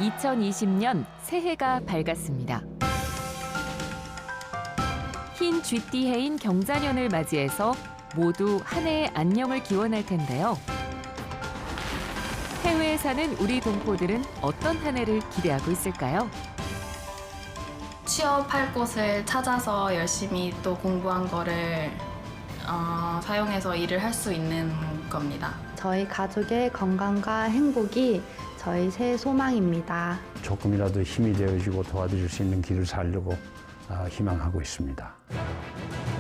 2020년 새해가 밝았습니다. 흰 쥐띠해인 경자년을 맞이해서 모두 한 해의 안녕을 기원할 텐데요. 해외에 사는 우리 동포들은 어떤 한 해를 기대하고 있을까요? 취업할 곳을 찾아서 열심히 또 공부한 거를 사용해서 일을 할 수 있는 겁니다. 저희 가족의 건강과 행복이 저희 새해 소망입니다. 조금이라도 힘이 되어주고 도와줄 수 있는 길을 살려고 희망하고 있습니다.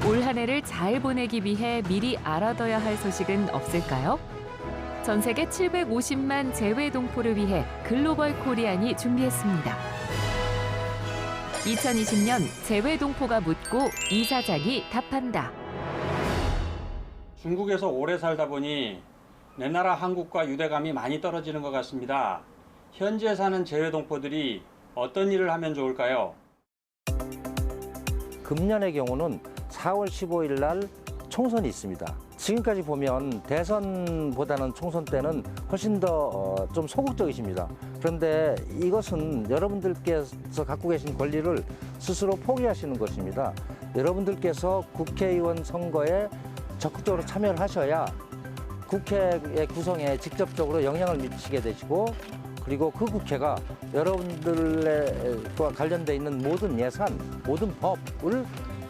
올 한 해를 잘 보내기 위해 미리 알아둬야 할 소식은 없을까요? 전 세계 750만 재외 동포를 위해 글로벌 코리안이 준비했습니다. 2020년 재외 동포가 묻고 이사장이 답한다. 중국에서 오래 살다 보니 내 나라 한국과 유대감이 많이 떨어지는 것 같습니다. 현지에 사는 재외 동포들이 어떤 일을 하면 좋을까요? 금년의 경우는 4월 15일 날 총선이 있습니다. 지금까지 보면 대선보다는 총선 때는 훨씬 더 좀 소극적이십니다. 그런데 이것은 여러분들께서 갖고 계신 권리를 스스로 포기하시는 것입니다. 여러분들께서 국회의원 선거에 적극적으로 참여를 하셔야 국회의 구성에 직접적으로 영향을 미치게 되시고, 그리고 그 국회가 여러분들과 관련돼 있는 모든 예산, 모든 법을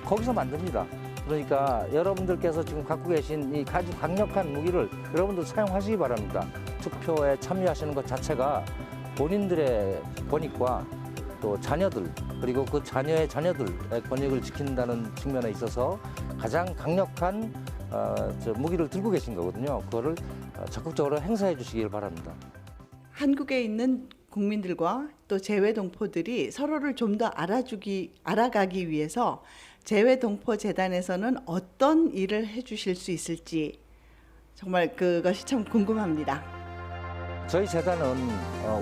거기서 만듭니다. 그러니까 여러분들께서 지금 갖고 계신 이 아주 강력한 무기를 여러분들 사용하시기 바랍니다. 투표에 참여하시는 것 자체가 본인들의 권익과 또 자녀들, 그리고 그 자녀의 자녀들의 권익을 지킨다는 측면에 있어서 가장 강력한 무기를 들고 계신 거거든요. 그거를 적극적으로 행사해 주시길 바랍니다. 한국에 있는 국민들과 또 재외동포들이 서로를 좀 더 알아가기 위해서 재외동포재단에서는 어떤 일을 해주실 수 있을지 정말 그것이 참 궁금합니다. 저희 재단은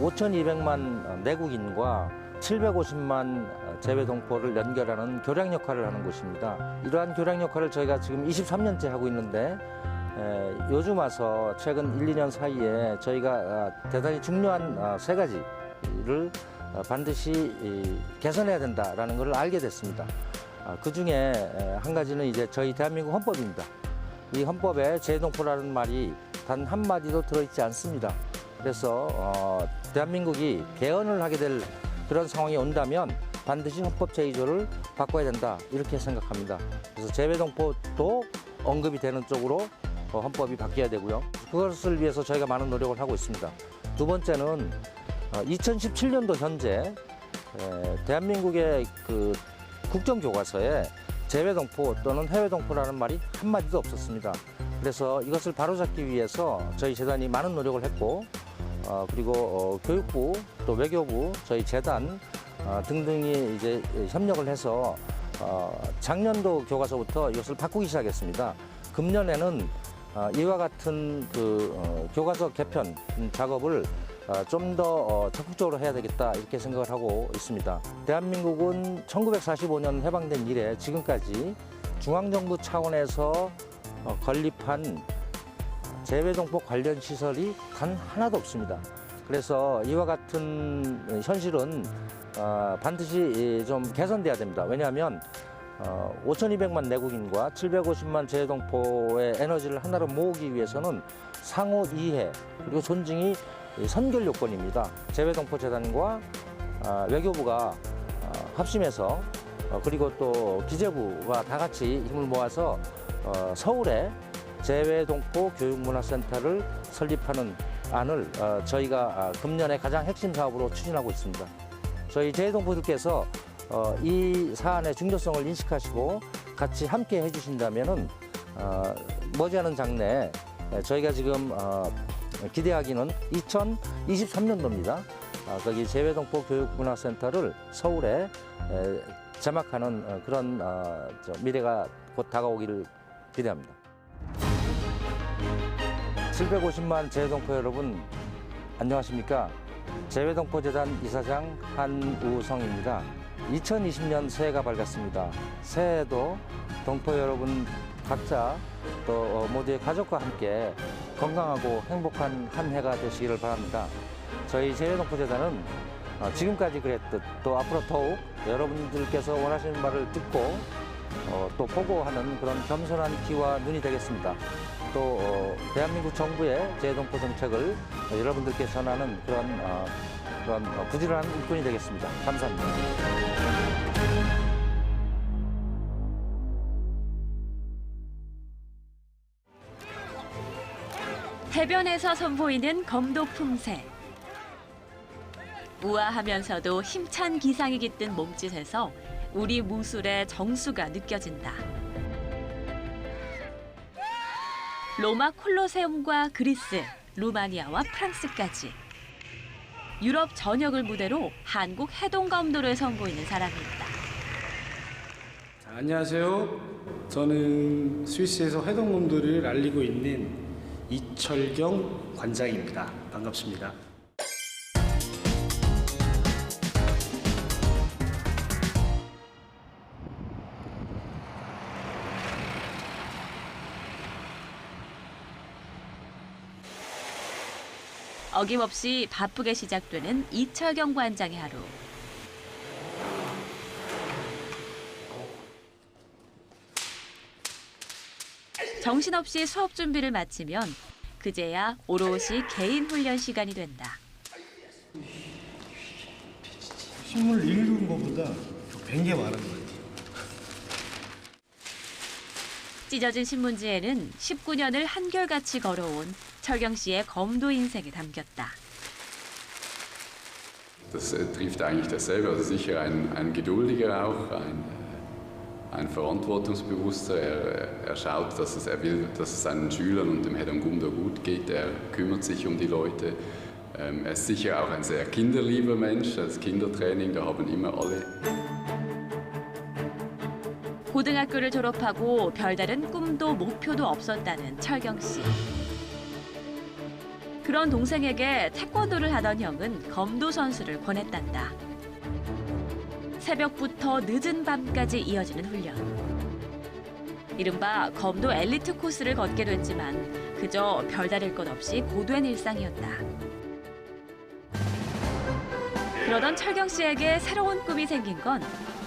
5,200만 내국인과 750만 재외동포를 연결하는 교량 역할을 하는 곳입니다. 이러한 교량 역할을 저희가 지금 23년째 하고 있는데, 요즘 와서 최근 1, 2년 사이에 저희가 대단히 중요한 세 가지를 반드시 개선해야 된다라는 것을 알게 됐습니다. 그 중에 한 가지는 이제 저희 대한민국 헌법입니다. 이 헌법에 재외동포라는 말이 단 한마디도 들어있지 않습니다. 그래서 대한민국이 개헌을 하게 될 그런 상황이 온다면 반드시 헌법 제2조를 바꿔야 된다, 이렇게 생각합니다. 그래서 재외동포도 언급이 되는 쪽으로 헌법이 바뀌어야 되고요. 그것을 위해서 저희가 많은 노력을 하고 있습니다. 두 번째는 2017년도 현재 대한민국의 그 국정교과서에 재외동포 또는 해외동포라는 말이 한마디도 없었습니다. 그래서 이것을 바로잡기 위해서 저희 재단이 많은 노력을 했고, 그리고 교육부 또 외교부 저희 재단 등등이 이제 협력을 해서 작년도 교과서부터 이것을 바꾸기 시작했습니다. 금년에는 이와 같은 그 교과서 개편 작업을 좀 더 적극적으로 해야 되겠다, 이렇게 생각을 하고 있습니다. 대한민국은 1945년 해방된 이래 지금까지 중앙정부 차원에서 건립한 재외동포 관련 시설이 단 하나도 없습니다. 그래서 이와 같은 현실은 반드시 좀 개선돼야 됩니다. 왜냐하면 5,200만 내국인과 750만 재외동포의 에너지를 하나로 모으기 위해서는 상호 이해 그리고 존중이 선결 요건입니다. 재외동포재단과 외교부가 합심해서 그리고 또 기재부가 다 같이 힘을 모아서 서울에 재외동포 교육문화센터를 설립하는 안을 저희가 금년에 가장 핵심 사업으로 추진하고 있습니다. 저희 재외동포들께서 이 사안의 중요성을 인식하시고 같이 함께 해주신다면은 머지않은 장래에 저희가 지금 기대하기는 2023년도입니다. 거기 재외동포 교육문화센터를 서울에 제막하는 그런 미래가 곧 다가오기를 기대합니다. 750만 재외동포 여러분, 안녕하십니까? 재외동포재단 이사장 한우성입니다. 2020년 새해가 밝았습니다. 새해에도 동포 여러분 각자 또 모두의 가족과 함께 건강하고 행복한 한 해가 되시기를 바랍니다. 저희 재외동포재단은 지금까지 그랬듯 또 앞으로 더욱 여러분들께서 원하시는 말을 듣고 또 보고 하는 그런 겸손한 귀와 눈이 되겠습니다. 또 대한민국 정부의 재외동포 정책을 여러분들께 전하는 그런 부지런한 일꾼이 되겠습니다. 감사합니다. 해변에서 선보이는 검도 품새. 우아하면서도 힘찬 기상이 깃든 몸짓에서 우리 무술의 정수가 느껴진다. 로마 콜로세움과 그리스, 루마니아와 프랑스까지 유럽 전역을 무대로 한국 해동검도를 선보이는 사람이 있다. 자, 안녕하세요. 저는 스위스에서 해동검도를 알리고 있는 이철경 관장입니다. 반갑습니다. 어김없이 바쁘게 시작되는 이철경 관장의 하루. 정신없이 수업 준비를 마치면 그제야 오롯이 개인 훈련 시간이 된다. 신문을 읽은 것보다 뵌 게 많은 것 같아요. 찢어진 신문지에는 19년을 한결같이 걸어온 철경 씨의 검도 인생이 담겼다. Das trifft eigentlich dasselbe. Also sicher ein geduldiger auch, ein verantwortungsbewusster. Er schaut, er will, dass es seinen Schülern und dem 해동검도 gut geht. Er kümmert sich um die Leute. Er ist sicher auch ein sehr kinderlieber Mensch. Das Kindertraining, da haben immer alle. 고등학교를 졸업하고 별다른 꿈도 목표도 없었다는 철경 씨. 그런 동생에게 태권도를 하던 형은 검도 선수를 권했단다. 새벽부터 늦은 밤까지 이어지는 훈련. 이른바 검도 엘리트 코스를 걷게 됐지만 그저 별다를 것 없이 고된 일상이었다. 그러던 철경 씨에게 새로운 꿈이 생긴 건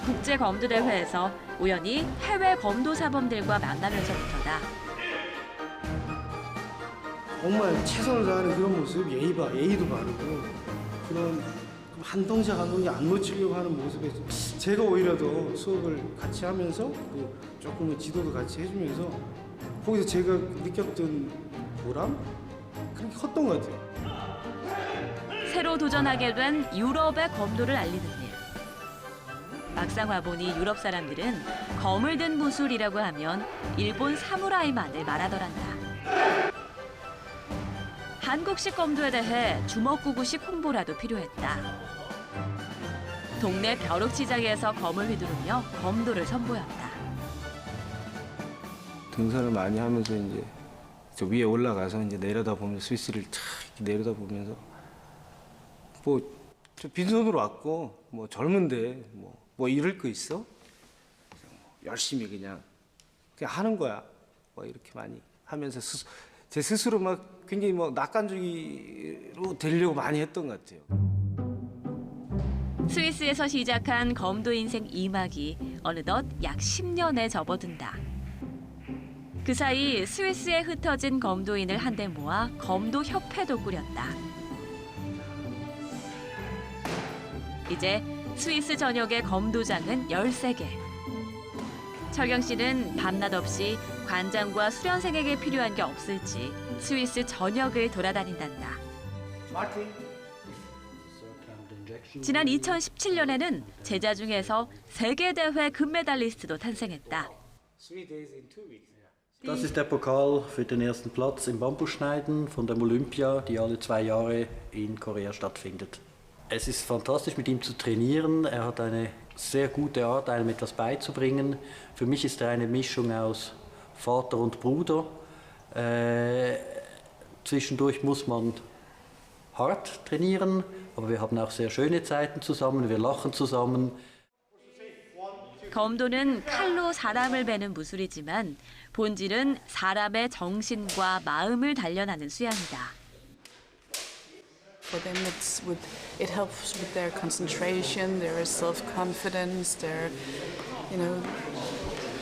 국제 검도 대회에서 우연히 해외 검도 사범들과 만나면서부터다. 정말 최선을 다하는 그런 모습, 예의도 바르고 그런 한 동작 한 동작 안 놓치려고 하는 모습에 제가 오히려 더 수업을 같이 하면서 조금은 지도도 같이 해주면서 거기서 제가 느꼈던 보람? 그런 게 컸던 것 같아요. 새로 도전하게 된 유럽의 검도를 알리는 일. 막상 와보니 유럽 사람들은 검을 든 무술이라고 하면 일본 사무라이만을 말하더란다. 한국식 검도에 대해 주먹구구식 홍보라도 필요했다. 동네 벼룩시장에서 검을 휘두르며 검도를 선보였다. 등산을 많이 하면서 이제 저 위에 올라가서 이제 내려다보면서 스위스를 쫙 내려다보면서 저 빈손으로 왔고 젊은데 뭐 이럴 거 있어? 열심히 그냥 하는 거야. 이렇게 많이 하면서 제 스스로 막 굉장히 낙관적으로 되려고 많이 했던 것 같아요. 스위스에서 시작한 검도 인생 2막이 어느덧 약 10년에 접어든다. 그 사이 스위스에 흩어진 검도인을 한데 모아 검도협회도 꾸렸다. 이제 스위스 전역의 검도장은 13개. 철경 씨는 밤낮 없이 관장과 수련생에게 필요한 게 없을지 스위스 전역을 돌아다닌단다. 지난 2017년에는 제자 중에서 세계대회 금메달리스트도 탄생했다. Das ist der Pokal für den ersten Platz im Bambusschneiden von der Olympia, die alle 2 Jahre in Korea stattfindet. Es ist fantastisch, mit ihm zu trainieren. Er hat eine sehr gute Art, einem etwas beizubringen. Für mich ist er eine Mischung aus Vater und Bruder. Zwischendurch muss man hart trainieren, aber wir haben auch sehr schöne Zeiten zusammen. Wir lachen zusammen. 검도는 칼로 사람을 베는 무술이지만 본질은 사람의 정신과 마음을 단련하는 수양이다. For them, it helps with their concentration, their self-confidence, their, I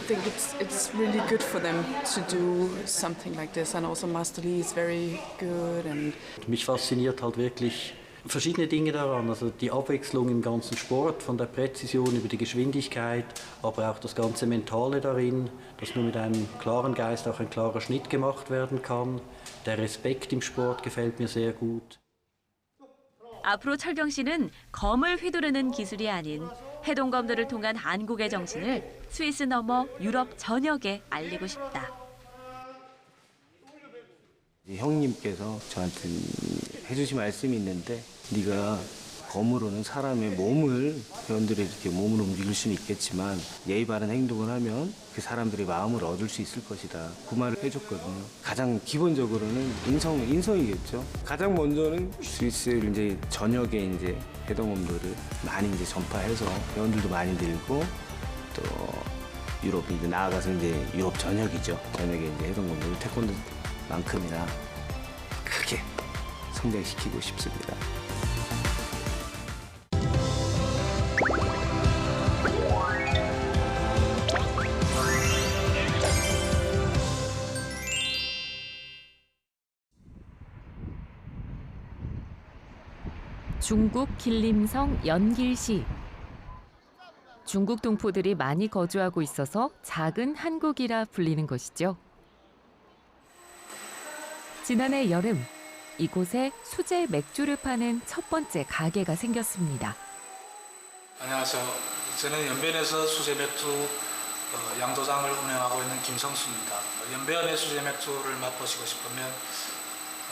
think it's really good for them to do something like this. And also Master Lee is very good. And mich fasziniert halt wirklich verschiedene Dinge daran, also die Abwechslung im ganzen Sport, von der Präzision über die Geschwindigkeit, aber auch das ganze Mentale darin, dass nur mit einem klaren Geist auch ein klarer Schnitt gemacht werden kann. Der Respekt im Sport gefällt mir sehr gut. 앞으로 철경 씨는 검을 휘두르는 기술이 아닌 해동검들을 통한 한국의 정신을 스위스 넘어 유럽 전역에 알리고 싶다. 형님께서 저한테 해주신 말씀이 있는데 네가 검으로는 사람의 몸을 회원들이 이렇게 몸을 움직일 수는 있겠지만 예의 바른 행동을 하면 그 사람들의 마음을 얻을 수 있을 것이다. 그 말을 해줬거든요. 가장 기본적으로는 인성이겠죠. 가장 먼저는 스위스 이제 전역에 이제 해동검들을 많이 이제 전파해서 회원들도 많이 늘고 또 유럽 이제 나아가서 이제 유럽 전역이죠. 전역에 이제 해동검들을 태권도만큼이나 크게 성장시키고 싶습니다. 중국 길림성 연길시. 중국 동포들이 많이 거주하고 있어서 작은 한국이라 불리는 것이죠. 지난해 여름, 이곳에 수제 맥주를 파는 첫 번째 가게가 생겼습니다. 안녕하세요. 저는 연변에서 수제 맥주 양도장을 운영하고 있는 김성수입니다. 연변의 수제 맥주를 맛보시고 싶으면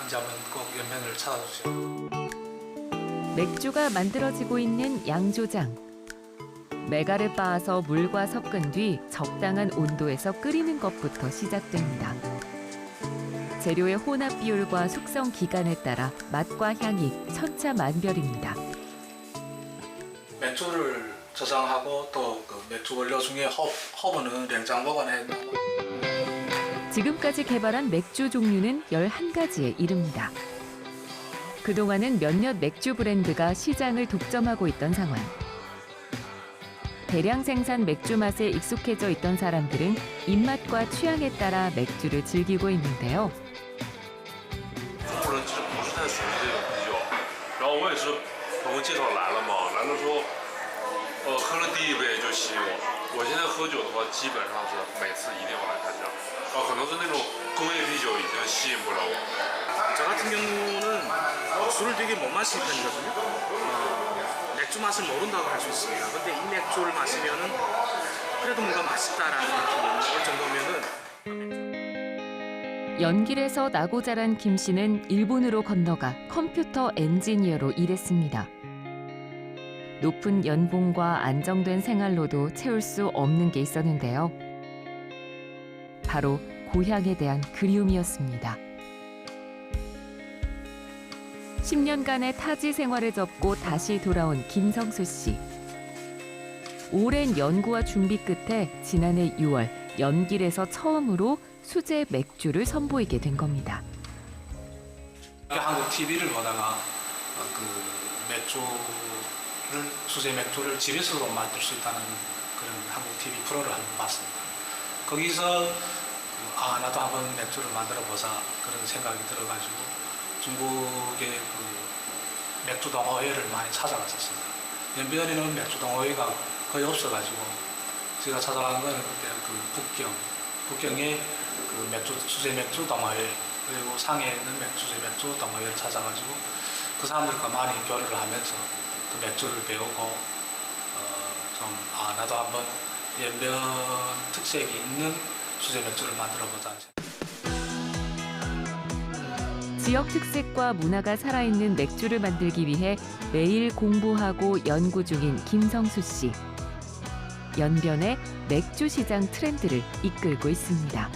언제 한번 꼭 연변을 찾아주세요. 맥주가 만들어지고 있는 양조장. 메가를 빻아서 물과 섞은 뒤 적당한 온도에서 끓이는 것부터 시작됩니다. 재료의 혼합 비율과 숙성 기간에 따라 맛과 향이 천차만별입니다. 맥주를 저장하고 또 그 맥주 원료 중에 허브는 냉장 보관해. 지금까지 개발한 맥주 종류는 11가지에 이릅니다. 그동안은 몇몇 맥주 브랜드가 시장을 독점하고 있던 상황. 대량 생산 맥주 맛에 익숙해져 있던 사람들은 입맛과 취향에 따라 맥주를 즐기고 있는데요. 中国人其实不是太熟悉这种啤酒，然后我也是朋友介绍来了嘛，来了之后，喝了第一杯就吸引我。我现在喝酒的话，基本上是每次一定要来他家，可能是那种工业啤酒已经吸引不了我。 저 같은 경우는 술을 되게 못 마시는 편이거든요. 맥주 맛을 모른다고 할 수 있습니다. 근데 이 맥주를 마시면은 그래도 뭔가 맛있다라는 느낌이 올 정도면은. 연길에서 나고 자란 김 씨는 일본으로 건너가 컴퓨터 엔지니어로 일했습니다. 높은 연봉과 안정된 생활로도 채울 수 없는 게 있었는데요. 바로 고향에 대한 그리움이었습니다. 10년간의 타지 생활을 접고 다시 돌아온 김성수 씨. 오랜 연구와 준비 끝에 지난해 6월 연길에서 처음으로 수제 맥주를 선보이게 된 겁니다. 한국 TV를 보다가 수제 맥주를 집에서도 만들 수 있다는 그런 한국 TV 프로를 한번 봤습니다. 거기서 나도 한번 맥주를 만들어 보자 그런 생각이 들어가지고 중국의 그 맥주 동호회를 많이 찾아갔었습니다. 연변에는 맥주 동호회가 거의 없어가지고 제가 찾아간 거는 그때 그 북경의 그 수제 맥주 동호회 그리고 상해에 있는 수제 맥주 동호회를 찾아가지고 그 사람들과 많이 교류를 하면서 그 맥주를 배우고 나도 한번 연변 특색이 있는 수제 맥주를 만들어보자. 지역 특색과 문화가 살아있는 맥주를 만들기 위해 매일 공부하고 연구 중인 김성수 씨. 연변의 맥주 시장 트렌드를 이끌고 있습니다.